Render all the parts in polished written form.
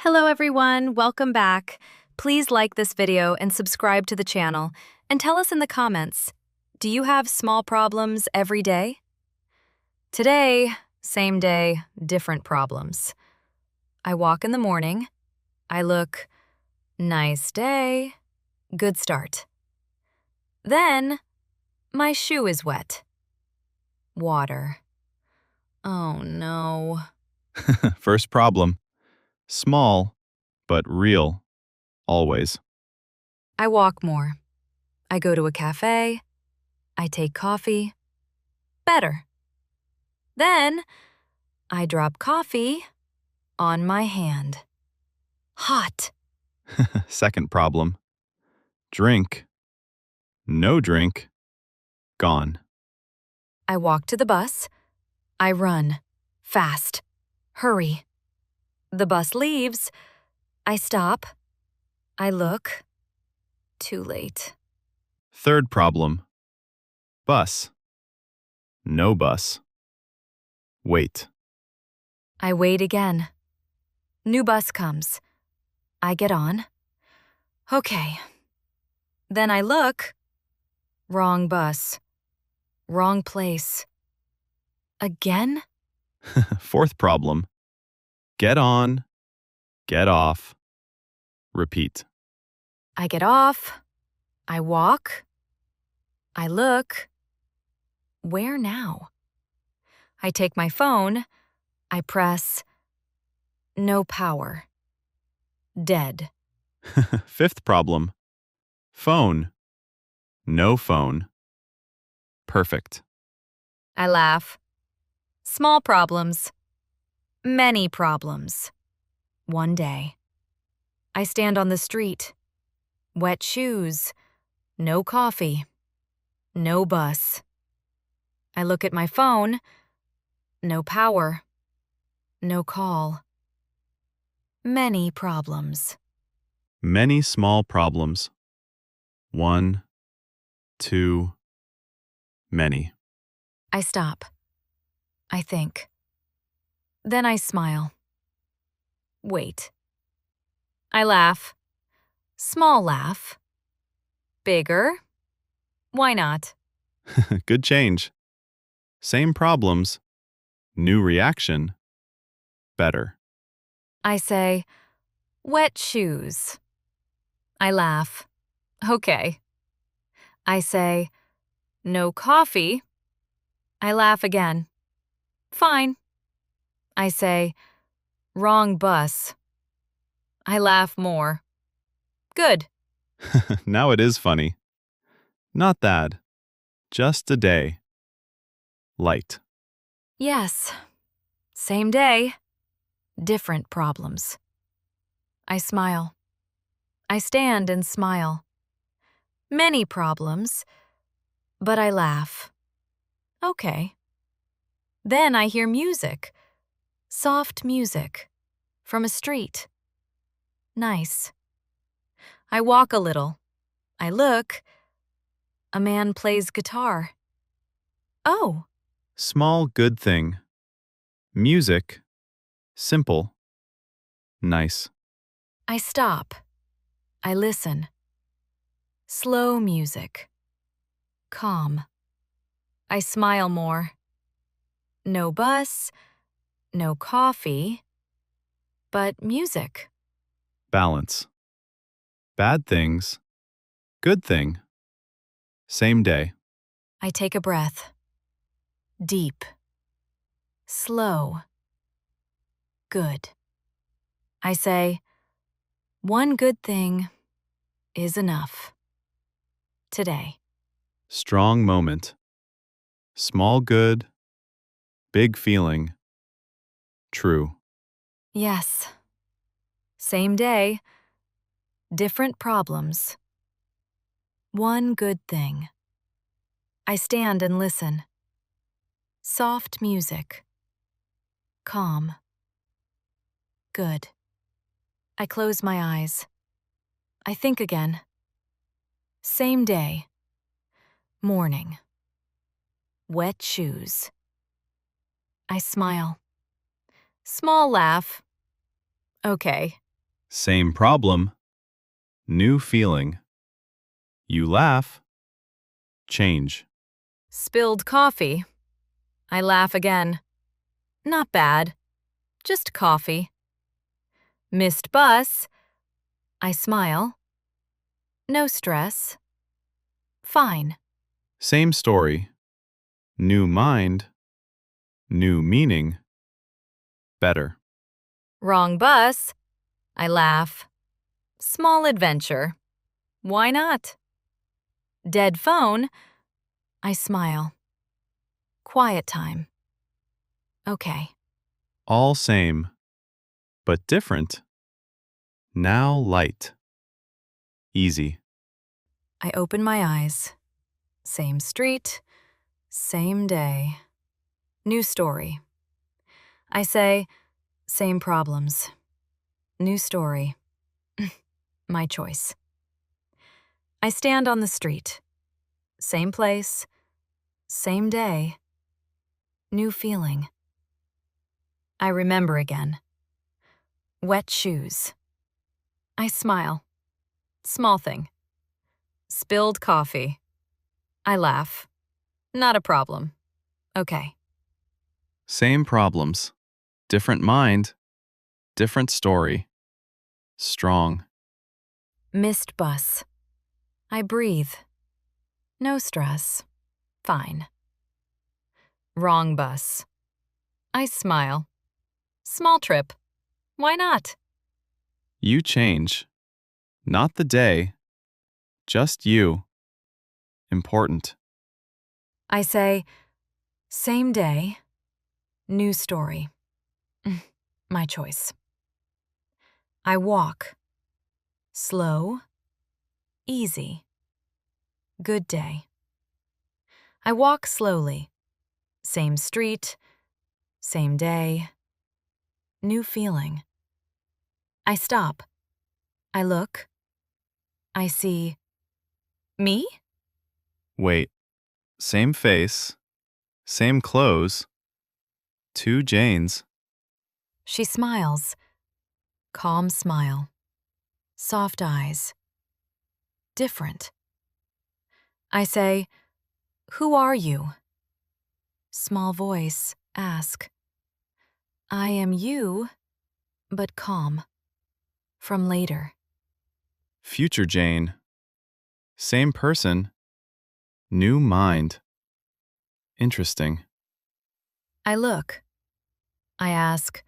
Hello everyone, welcome back. Please like this video and subscribe to the channel, and tell us in the comments, do you have small problems every day? Today, same day, different problems. I walk in the morning, I look, nice day, good start. Then, my shoe is wet. Water. Oh no. First problem. Small, but real. Always. I walk more. I go to a cafe. I take coffee. Better. Then, I drop coffee on my hand. Hot. Second problem. Drink. No drink. Gone. I walk to the bus. I run. Fast. Hurry. The bus leaves. I stop. I look. Too late. Third problem. Bus. No bus. Wait. I wait again. New bus comes. I get on. Okay. Then I look. Wrong bus. Wrong place. Again? Fourth problem. Get on. Get off. Repeat. I get off. I walk. I look. Where now? I take my phone. I press. No power. Dead. Fifth problem. Phone. No phone. Perfect. I laugh. Small problems. Many problems. One day. I stand on the street. Wet shoes. No coffee. No bus. I look at my phone. No power. No call. Many problems. Many small problems. 1, 2, many. I stop. I think. Then I smile. Wait. I laugh. Small laugh. Bigger. Why not? Good change. Same problems. New reaction. Better. I say, wet shoes. I laugh. Okay. I say, no coffee. I laugh again. Fine. I say, wrong bus. I laugh more. Good. Now it is funny. Not bad. Just a day. Light. Yes. Same day. Different problems. I smile. I stand and smile. Many problems, but I laugh. Okay. Then I hear music. Soft music. From a street. Nice. I walk a little. I look. A man plays guitar. Oh, Small good thing. Music. Simple. Nice. I stop. I listen. Slow music. Calm. I smile more. No bus, no coffee, but music. Balance. Bad things. Good thing. Same day. I take a breath. Deep. Slow. Good. I say, one good thing is enough. Today. Strong moment. Small good. Big feeling. True. Yes. Same day. Different problems. One good thing. I stand and listen. Soft music. Calm. Good. I close my eyes. I think again. Same day. Morning. Wet shoes. I smile. Small laugh. Okay. Same problem, new feeling. You laugh, change. Spilled coffee. I laugh again. Not bad. Just coffee. Missed bus. I smile. No stress. Fine. Same story, new mind, new meaning. Better. Wrong bus. I laugh. Small adventure. Why not? Dead phone. I smile. Quiet time. Okay. All same, but different. Now light. Easy. I open my eyes. Same street, same day. New story. I say, same problems. New story. My choice. I stand on the street. Same place, same day. New feeling. I remember again. Wet shoes. I smile. Small thing. Spilled coffee. I laugh. Not a problem. Okay. Same problems, different mind, different story. Strong. Missed bus. I breathe. No stress. Fine. Wrong bus. I smile. Small trip. Why not? You change. Not the day, just you. Important. I say, same day, new story. My choice. I walk. Slow. Easy. Good day. I walk slowly. Same street. Same day. New feeling. I stop. I look. I see. Me? Wait. Same face, same clothes. Two Janes. She smiles. Calm smile. Soft eyes. Different. I say, who are you? Small voice, ask. I am you, but calm. From later. Future Jane. Same person, new mind. Interesting. I look. I ask,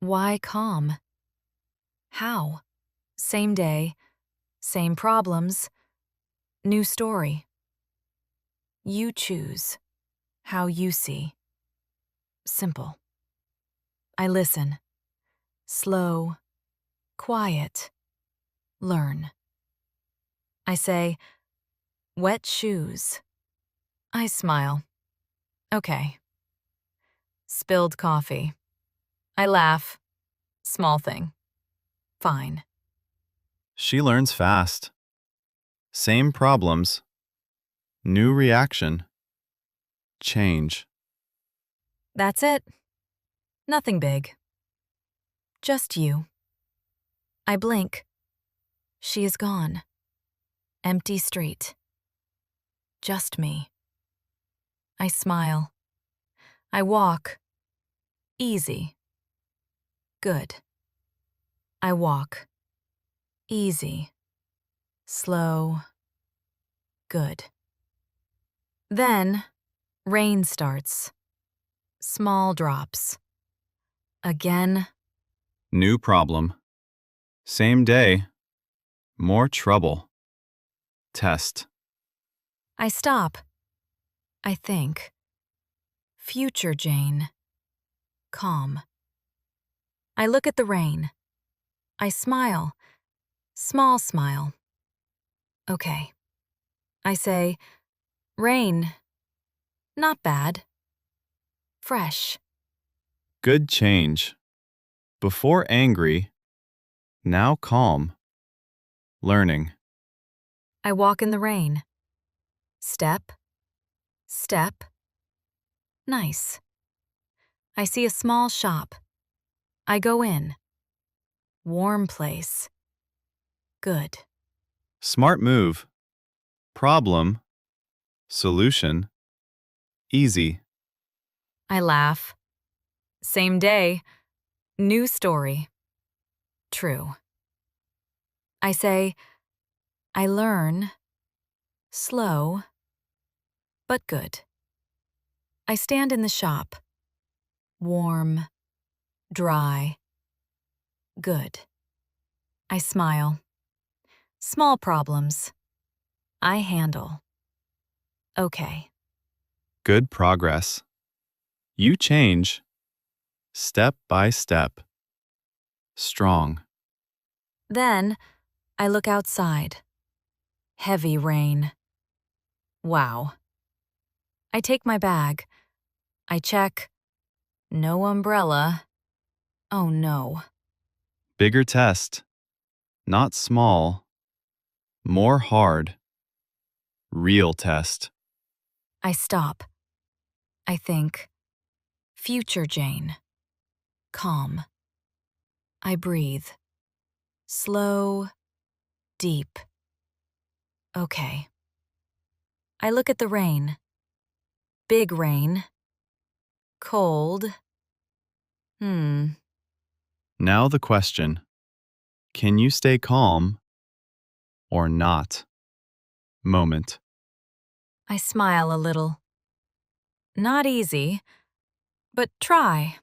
why calm? How? Same day, same problems, new story. You choose how you see. Simple. I listen. Slow, quiet, learn. I say, wet shoes. I smile. Okay. Spilled coffee. I laugh. Small thing. Fine. She learns fast. Same problems, new reaction. Change. That's it. Nothing big. Just you. I blink. She is gone. Empty street. Just me. I smile. I walk. Easy. Good. I walk. Easy. Slow. Good. Then, rain starts. Small drops. Again. New problem. Same day, more trouble. Test. I stop. I think. Future Jane. Calm. I look at the rain. I smile. Small smile. Okay. I say, rain. Not bad. Fresh. Good change. Before angry, now calm. Learning. I walk in the rain. Step. Step. Nice. I see a small shop. I go in. Warm place. Good. Smart move. Problem. Solution. Easy. I laugh. Same day. New story. True. I say, I learn. Slow, but good. I stand in the shop. Warm, dry, good. I smile. Small problems. I handle. Okay. Good progress. You change. Step by step. Strong. Then I look outside. Heavy rain. Wow. I take my bag. I check. No umbrella. Oh no. Bigger test. Not small. More hard. Real test. I stop. I think. Future Jane. Calm. I breathe. Slow. Deep. Okay. I look at the rain. Big rain. Cold. Now the question. Can you stay calm or not? Moment. I smile a little. Not easy, but try.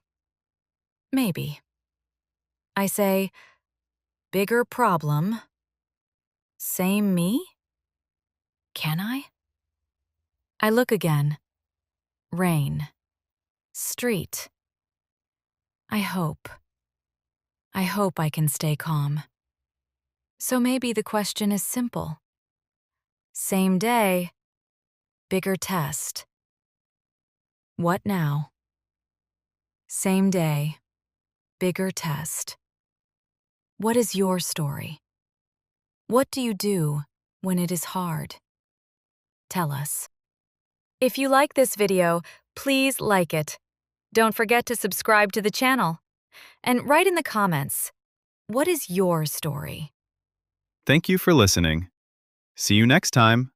Maybe. I say, bigger problem. Same me? Can I? I look again. Rain. Street. I hope. I hope I can stay calm. So maybe the question is simple. Same day. Bigger test. What now? Same day. Bigger test. What is your story? What do you do when it is hard? Tell us. If you like this video, please like it. Don't forget to subscribe to the channel. And write in the comments, what is your story? Thank you for listening. See you next time.